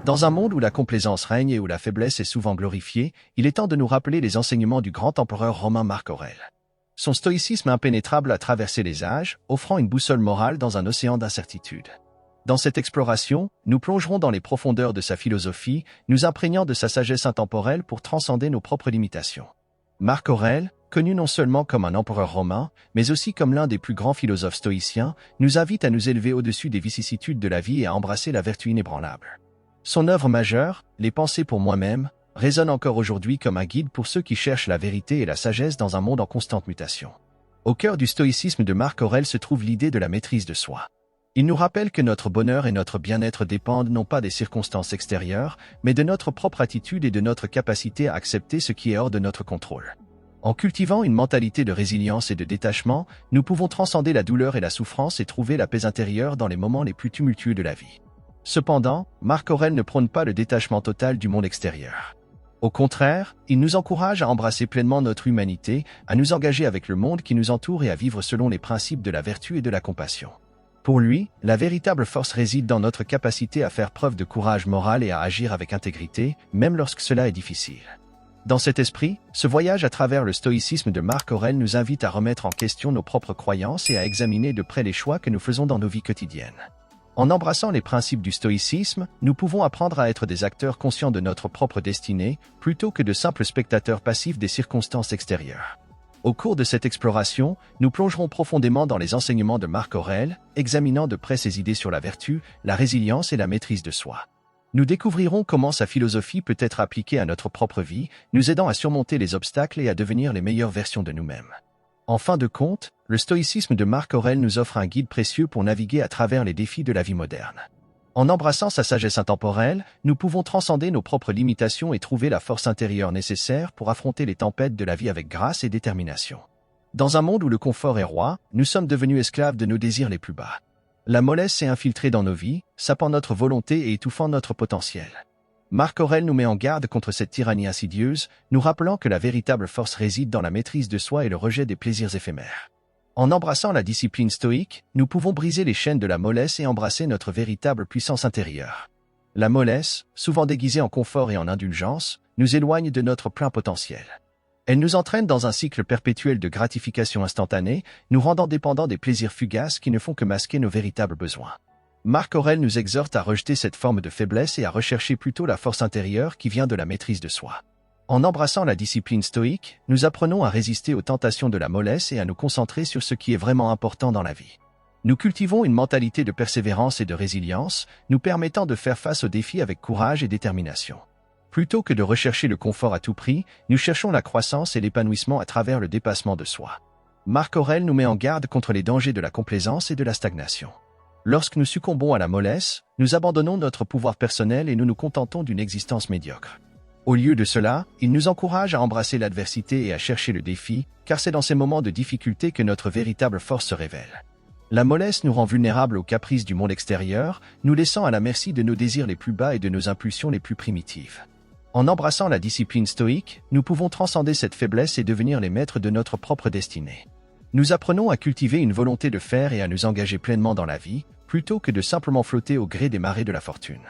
Dans un monde où la complaisance règne et où la faiblesse est souvent glorifiée, il est temps de nous rappeler les enseignements du grand empereur romain Marc Aurèle. Son stoïcisme impénétrable a traversé les âges, offrant une boussole morale dans un océan d'incertitude. Dans cette exploration, nous plongerons dans les profondeurs de sa philosophie, nous imprégnant de sa sagesse intemporelle pour transcender nos propres limitations. Marc Aurèle, connu non seulement comme un empereur romain, mais aussi comme l'un des plus grands philosophes stoïciens, nous invite à nous élever au-dessus des vicissitudes de la vie et à embrasser la vertu inébranlable. Son œuvre majeure, Les Pensées pour moi-même, résonne encore aujourd'hui comme un guide pour ceux qui cherchent la vérité et la sagesse dans un monde en constante mutation. Au cœur du stoïcisme de Marc Aurèle se trouve l'idée de la maîtrise de soi. Il nous rappelle que notre bonheur et notre bien-être dépendent non pas des circonstances extérieures, mais de notre propre attitude et de notre capacité à accepter ce qui est hors de notre contrôle. En cultivant une mentalité de résilience et de détachement, nous pouvons transcender la douleur et la souffrance et trouver la paix intérieure dans les moments les plus tumultueux de la vie. Cependant, Marc Aurèle ne prône pas le détachement total du monde extérieur. Au contraire, il nous encourage à embrasser pleinement notre humanité, à nous engager avec le monde qui nous entoure et à vivre selon les principes de la vertu et de la compassion. Pour lui, la véritable force réside dans notre capacité à faire preuve de courage moral et à agir avec intégrité, même lorsque cela est difficile. Dans cet esprit, ce voyage à travers le stoïcisme de Marc Aurèle nous invite à remettre en question nos propres croyances et à examiner de près les choix que nous faisons dans nos vies quotidiennes. En embrassant les principes du stoïcisme, nous pouvons apprendre à être des acteurs conscients de notre propre destinée, plutôt que de simples spectateurs passifs des circonstances extérieures. Au cours de cette exploration, nous plongerons profondément dans les enseignements de Marc Aurèle, examinant de près ses idées sur la vertu, la résilience et la maîtrise de soi. Nous découvrirons comment sa philosophie peut être appliquée à notre propre vie, nous aidant à surmonter les obstacles et à devenir les meilleures versions de nous-mêmes. En fin de compte, le stoïcisme de Marc Aurèle nous offre un guide précieux pour naviguer à travers les défis de la vie moderne. En embrassant sa sagesse intemporelle, nous pouvons transcender nos propres limitations et trouver la force intérieure nécessaire pour affronter les tempêtes de la vie avec grâce et détermination. Dans un monde où le confort est roi, nous sommes devenus esclaves de nos désirs les plus bas. La mollesse s'est infiltrée dans nos vies, sapant notre volonté et étouffant notre potentiel. Marc Aurèle nous met en garde contre cette tyrannie insidieuse, nous rappelant que la véritable force réside dans la maîtrise de soi et le rejet des plaisirs éphémères. En embrassant la discipline stoïque, nous pouvons briser les chaînes de la mollesse et embrasser notre véritable puissance intérieure. La mollesse, souvent déguisée en confort et en indulgence, nous éloigne de notre plein potentiel. Elle nous entraîne dans un cycle perpétuel de gratification instantanée, nous rendant dépendants des plaisirs fugaces qui ne font que masquer nos véritables besoins. Marc Aurèle nous exhorte à rejeter cette forme de faiblesse et à rechercher plutôt la force intérieure qui vient de la maîtrise de soi. En embrassant la discipline stoïque, nous apprenons à résister aux tentations de la mollesse et à nous concentrer sur ce qui est vraiment important dans la vie. Nous cultivons une mentalité de persévérance et de résilience, nous permettant de faire face aux défis avec courage et détermination. Plutôt que de rechercher le confort à tout prix, nous cherchons la croissance et l'épanouissement à travers le dépassement de soi. Marc Aurèle nous met en garde contre les dangers de la complaisance et de la stagnation. Lorsque nous succombons à la mollesse, nous abandonnons notre pouvoir personnel et nous nous contentons d'une existence médiocre. Au lieu de cela, il nous encourage à embrasser l'adversité et à chercher le défi, car c'est dans ces moments de difficulté que notre véritable force se révèle. La mollesse nous rend vulnérables aux caprices du monde extérieur, nous laissant à la merci de nos désirs les plus bas et de nos impulsions les plus primitives. En embrassant la discipline stoïque, nous pouvons transcender cette faiblesse et devenir les maîtres de notre propre destinée. Nous apprenons à cultiver une volonté de faire et à nous engager pleinement dans la vie, plutôt que de simplement flotter au gré des marées de la fortune.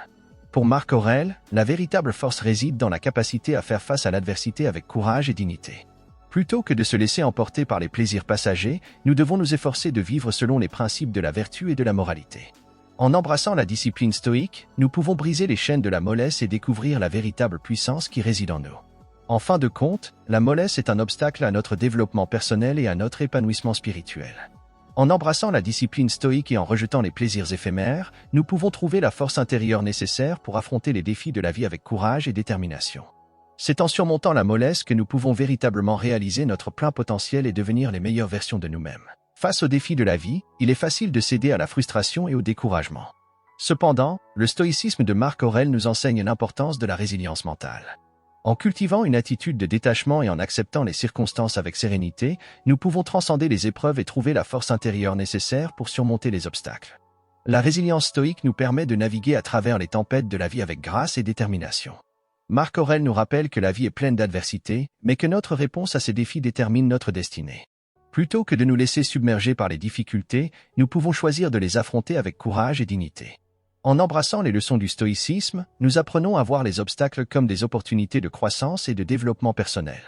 Pour Marc Aurèle, la véritable force réside dans la capacité à faire face à l'adversité avec courage et dignité. Plutôt que de se laisser emporter par les plaisirs passagers, nous devons nous efforcer de vivre selon les principes de la vertu et de la moralité. En embrassant la discipline stoïque, nous pouvons briser les chaînes de la mollesse et découvrir la véritable puissance qui réside en nous. En fin de compte, la mollesse est un obstacle à notre développement personnel et à notre épanouissement spirituel. En embrassant la discipline stoïque et en rejetant les plaisirs éphémères, nous pouvons trouver la force intérieure nécessaire pour affronter les défis de la vie avec courage et détermination. C'est en surmontant la mollesse que nous pouvons véritablement réaliser notre plein potentiel et devenir les meilleures versions de nous-mêmes. Face aux défis de la vie, il est facile de céder à la frustration et au découragement. Cependant, le stoïcisme de Marc Aurèle nous enseigne l'importance de la résilience mentale. En cultivant une attitude de détachement et en acceptant les circonstances avec sérénité, nous pouvons transcender les épreuves et trouver la force intérieure nécessaire pour surmonter les obstacles. La résilience stoïque nous permet de naviguer à travers les tempêtes de la vie avec grâce et détermination. Marc Aurèle nous rappelle que la vie est pleine d'adversités, mais que notre réponse à ces défis détermine notre destinée. Plutôt que de nous laisser submerger par les difficultés, nous pouvons choisir de les affronter avec courage et dignité. En embrassant les leçons du stoïcisme, nous apprenons à voir les obstacles comme des opportunités de croissance et de développement personnel.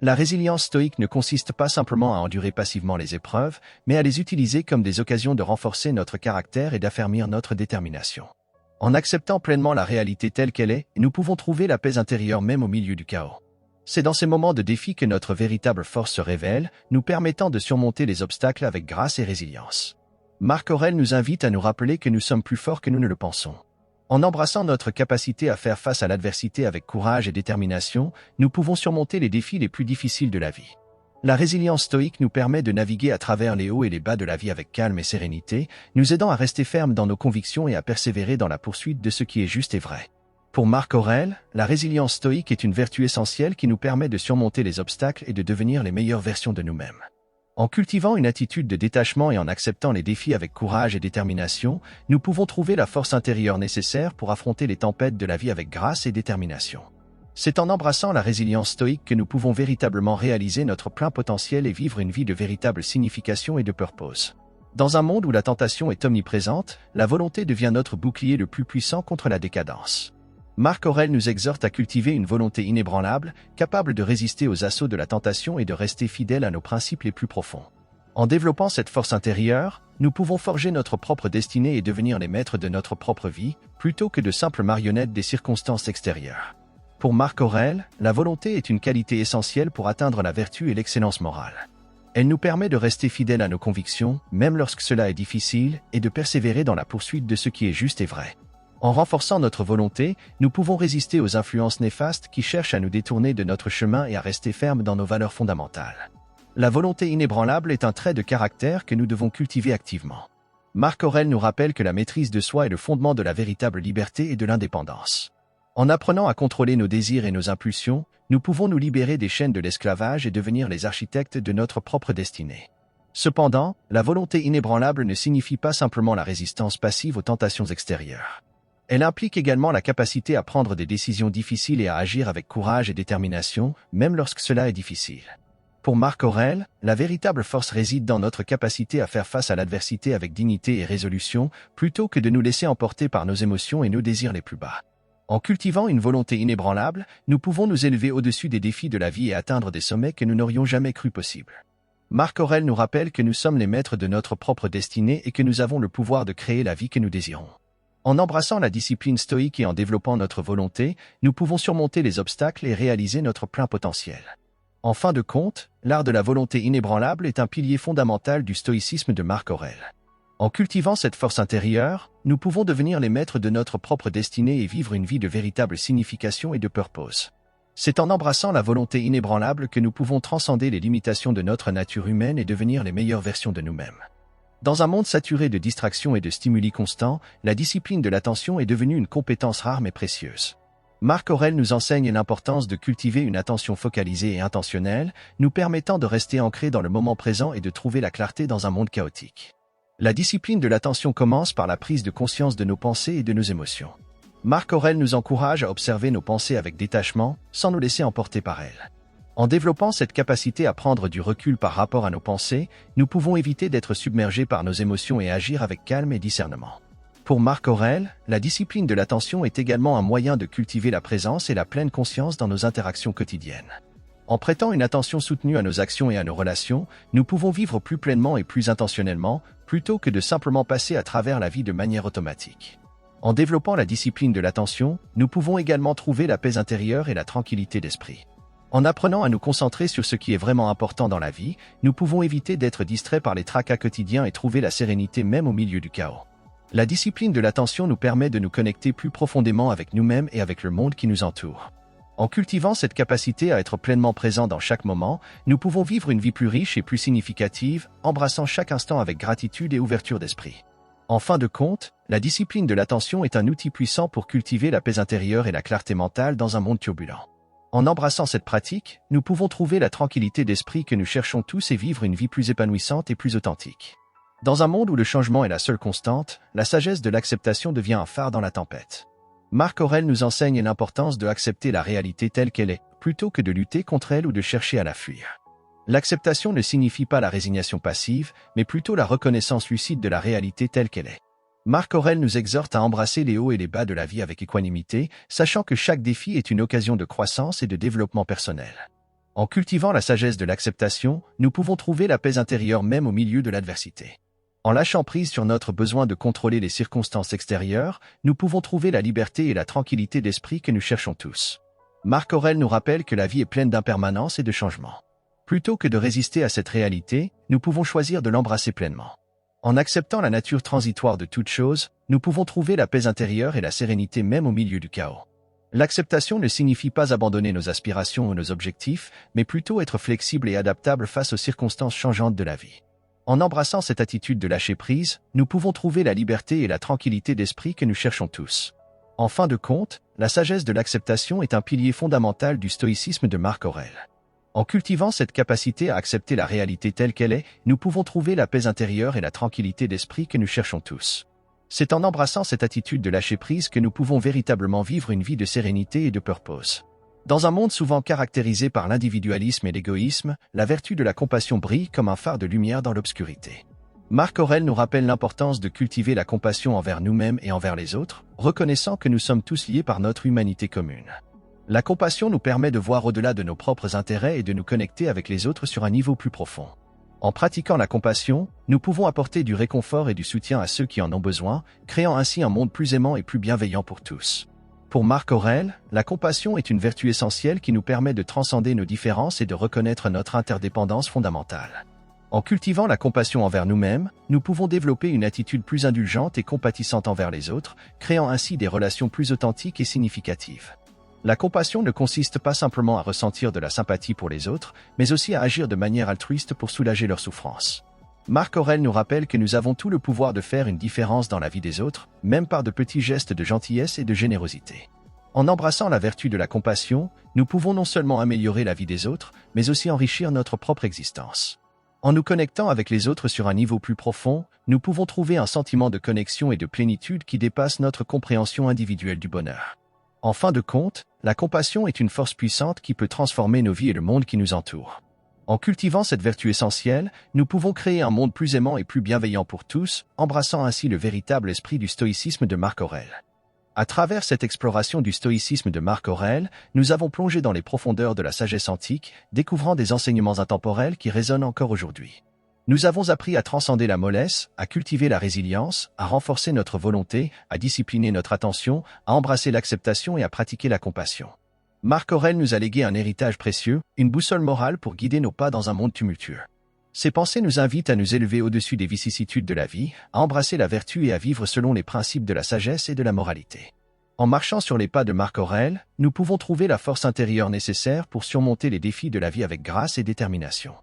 La résilience stoïque ne consiste pas simplement à endurer passivement les épreuves, mais à les utiliser comme des occasions de renforcer notre caractère et d'affermir notre détermination. En acceptant pleinement la réalité telle qu'elle est, nous pouvons trouver la paix intérieure même au milieu du chaos. C'est dans ces moments de défi que notre véritable force se révèle, nous permettant de surmonter les obstacles avec grâce et résilience. Marc Aurèle nous invite à nous rappeler que nous sommes plus forts que nous ne le pensons. En embrassant notre capacité à faire face à l'adversité avec courage et détermination, nous pouvons surmonter les défis les plus difficiles de la vie. La résilience stoïque nous permet de naviguer à travers les hauts et les bas de la vie avec calme et sérénité, nous aidant à rester fermes dans nos convictions et à persévérer dans la poursuite de ce qui est juste et vrai. Pour Marc Aurèle, la résilience stoïque est une vertu essentielle qui nous permet de surmonter les obstacles et de devenir les meilleures versions de nous-mêmes. En cultivant une attitude de détachement et en acceptant les défis avec courage et détermination, nous pouvons trouver la force intérieure nécessaire pour affronter les tempêtes de la vie avec grâce et détermination. C'est en embrassant la résilience stoïque que nous pouvons véritablement réaliser notre plein potentiel et vivre une vie de véritable signification et de purpose. Dans un monde où la tentation est omniprésente, la volonté devient notre bouclier le plus puissant contre la décadence. Marc Aurèle nous exhorte à cultiver une volonté inébranlable, capable de résister aux assauts de la tentation et de rester fidèle à nos principes les plus profonds. En développant cette force intérieure, nous pouvons forger notre propre destinée et devenir les maîtres de notre propre vie, plutôt que de simples marionnettes des circonstances extérieures. Pour Marc Aurèle, la volonté est une qualité essentielle pour atteindre la vertu et l'excellence morale. Elle nous permet de rester fidèles à nos convictions, même lorsque cela est difficile, et de persévérer dans la poursuite de ce qui est juste et vrai. En renforçant notre volonté, nous pouvons résister aux influences néfastes qui cherchent à nous détourner de notre chemin et à rester fermes dans nos valeurs fondamentales. La volonté inébranlable est un trait de caractère que nous devons cultiver activement. Marc Aurèle nous rappelle que la maîtrise de soi est le fondement de la véritable liberté et de l'indépendance. En apprenant à contrôler nos désirs et nos impulsions, nous pouvons nous libérer des chaînes de l'esclavage et devenir les architectes de notre propre destinée. Cependant, la volonté inébranlable ne signifie pas simplement la résistance passive aux tentations extérieures. Elle implique également la capacité à prendre des décisions difficiles et à agir avec courage et détermination, même lorsque cela est difficile. Pour Marc Aurèle, la véritable force réside dans notre capacité à faire face à l'adversité avec dignité et résolution, plutôt que de nous laisser emporter par nos émotions et nos désirs les plus bas. En cultivant une volonté inébranlable, nous pouvons nous élever au-dessus des défis de la vie et atteindre des sommets que nous n'aurions jamais cru possibles. Marc Aurèle nous rappelle que nous sommes les maîtres de notre propre destinée et que nous avons le pouvoir de créer la vie que nous désirons. En embrassant la discipline stoïque et en développant notre volonté, nous pouvons surmonter les obstacles et réaliser notre plein potentiel. En fin de compte, l'art de la volonté inébranlable est un pilier fondamental du stoïcisme de Marc Aurèle. En cultivant cette force intérieure, nous pouvons devenir les maîtres de notre propre destinée et vivre une vie de véritable signification et de purpose. C'est en embrassant la volonté inébranlable que nous pouvons transcender les limitations de notre nature humaine et devenir les meilleures versions de nous-mêmes. Dans un monde saturé de distractions et de stimuli constants, la discipline de l'attention est devenue une compétence rare mais précieuse. Marc Aurèle nous enseigne l'importance de cultiver une attention focalisée et intentionnelle, nous permettant de rester ancrés dans le moment présent et de trouver la clarté dans un monde chaotique. La discipline de l'attention commence par la prise de conscience de nos pensées et de nos émotions. Marc Aurèle nous encourage à observer nos pensées avec détachement, sans nous laisser emporter par elles. En développant cette capacité à prendre du recul par rapport à nos pensées, nous pouvons éviter d'être submergés par nos émotions et agir avec calme et discernement. Pour Marc Aurèle, la discipline de l'attention est également un moyen de cultiver la présence et la pleine conscience dans nos interactions quotidiennes. En prêtant une attention soutenue à nos actions et à nos relations, nous pouvons vivre plus pleinement et plus intentionnellement, plutôt que de simplement passer à travers la vie de manière automatique. En développant la discipline de l'attention, nous pouvons également trouver la paix intérieure et la tranquillité d'esprit. En apprenant à nous concentrer sur ce qui est vraiment important dans la vie, nous pouvons éviter d'être distraits par les tracas quotidiens et trouver la sérénité même au milieu du chaos. La discipline de l'attention nous permet de nous connecter plus profondément avec nous-mêmes et avec le monde qui nous entoure. En cultivant cette capacité à être pleinement présent dans chaque moment, nous pouvons vivre une vie plus riche et plus significative, embrassant chaque instant avec gratitude et ouverture d'esprit. En fin de compte, la discipline de l'attention est un outil puissant pour cultiver la paix intérieure et la clarté mentale dans un monde turbulent. En embrassant cette pratique, nous pouvons trouver la tranquillité d'esprit que nous cherchons tous et vivre une vie plus épanouissante et plus authentique. Dans un monde où le changement est la seule constante, la sagesse de l'acceptation devient un phare dans la tempête. Marc Aurèle nous enseigne l'importance de accepter la réalité telle qu'elle est, plutôt que de lutter contre elle ou de chercher à la fuir. L'acceptation ne signifie pas la résignation passive, mais plutôt la reconnaissance lucide de la réalité telle qu'elle est. Marc Aurèle nous exhorte à embrasser les hauts et les bas de la vie avec équanimité, sachant que chaque défi est une occasion de croissance et de développement personnel. En cultivant la sagesse de l'acceptation, nous pouvons trouver la paix intérieure même au milieu de l'adversité. En lâchant prise sur notre besoin de contrôler les circonstances extérieures, nous pouvons trouver la liberté et la tranquillité d'esprit que nous cherchons tous. Marc Aurèle nous rappelle que la vie est pleine d'impermanence et de changements. Plutôt que de résister à cette réalité, nous pouvons choisir de l'embrasser pleinement. En acceptant la nature transitoire de toute chose, nous pouvons trouver la paix intérieure et la sérénité même au milieu du chaos. L'acceptation ne signifie pas abandonner nos aspirations ou nos objectifs, mais plutôt être flexible et adaptable face aux circonstances changeantes de la vie. En embrassant cette attitude de lâcher prise, nous pouvons trouver la liberté et la tranquillité d'esprit que nous cherchons tous. En fin de compte, la sagesse de l'acceptation est un pilier fondamental du stoïcisme de Marc Aurèle. En cultivant cette capacité à accepter la réalité telle qu'elle est, nous pouvons trouver la paix intérieure et la tranquillité d'esprit que nous cherchons tous. C'est en embrassant cette attitude de lâcher prise que nous pouvons véritablement vivre une vie de sérénité et de purpose. Dans un monde souvent caractérisé par l'individualisme et l'égoïsme, la vertu de la compassion brille comme un phare de lumière dans l'obscurité. Marc Aurèle nous rappelle l'importance de cultiver la compassion envers nous-mêmes et envers les autres, reconnaissant que nous sommes tous liés par notre humanité commune. La compassion nous permet de voir au-delà de nos propres intérêts et de nous connecter avec les autres sur un niveau plus profond. En pratiquant la compassion, nous pouvons apporter du réconfort et du soutien à ceux qui en ont besoin, créant ainsi un monde plus aimant et plus bienveillant pour tous. Pour Marc Aurèle, la compassion est une vertu essentielle qui nous permet de transcender nos différences et de reconnaître notre interdépendance fondamentale. En cultivant la compassion envers nous-mêmes, nous pouvons développer une attitude plus indulgente et compatissante envers les autres, créant ainsi des relations plus authentiques et significatives. La compassion ne consiste pas simplement à ressentir de la sympathie pour les autres, mais aussi à agir de manière altruiste pour soulager leurs souffrances. Marc Aurèle nous rappelle que nous avons tout le pouvoir de faire une différence dans la vie des autres, même par de petits gestes de gentillesse et de générosité. En embrassant la vertu de la compassion, nous pouvons non seulement améliorer la vie des autres, mais aussi enrichir notre propre existence. En nous connectant avec les autres sur un niveau plus profond, nous pouvons trouver un sentiment de connexion et de plénitude qui dépasse notre compréhension individuelle du bonheur. En fin de compte, la compassion est une force puissante qui peut transformer nos vies et le monde qui nous entoure. En cultivant cette vertu essentielle, nous pouvons créer un monde plus aimant et plus bienveillant pour tous, embrassant ainsi le véritable esprit du stoïcisme de Marc Aurèle. À travers cette exploration du stoïcisme de Marc Aurèle, nous avons plongé dans les profondeurs de la sagesse antique, découvrant des enseignements intemporels qui résonnent encore aujourd'hui. Nous avons appris à transcender la mollesse, à cultiver la résilience, à renforcer notre volonté, à discipliner notre attention, à embrasser l'acceptation et à pratiquer la compassion. Marc Aurèle nous a légué un héritage précieux, une boussole morale pour guider nos pas dans un monde tumultueux. Ces pensées nous invitent à nous élever au-dessus des vicissitudes de la vie, à embrasser la vertu et à vivre selon les principes de la sagesse et de la moralité. En marchant sur les pas de Marc Aurèle, nous pouvons trouver la force intérieure nécessaire pour surmonter les défis de la vie avec grâce et détermination.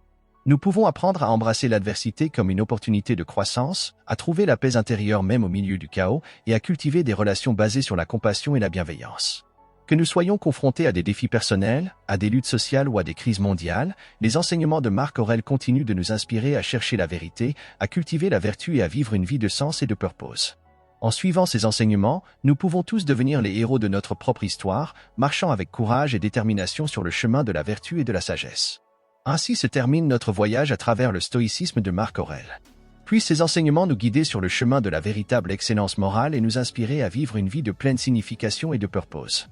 Nous pouvons apprendre à embrasser l'adversité comme une opportunité de croissance, à trouver la paix intérieure même au milieu du chaos et à cultiver des relations basées sur la compassion et la bienveillance. Que nous soyons confrontés à des défis personnels, à des luttes sociales ou à des crises mondiales, les enseignements de Marc Aurèle continuent de nous inspirer à chercher la vérité, à cultiver la vertu et à vivre une vie de sens et de purpose. En suivant ces enseignements, nous pouvons tous devenir les héros de notre propre histoire, marchant avec courage et détermination sur le chemin de la vertu et de la sagesse. Ainsi se termine notre voyage à travers le stoïcisme de Marc Aurèle. Puis ces enseignements nous guider sur le chemin de la véritable excellence morale et nous inspirer à vivre une vie de pleine signification et de purpose.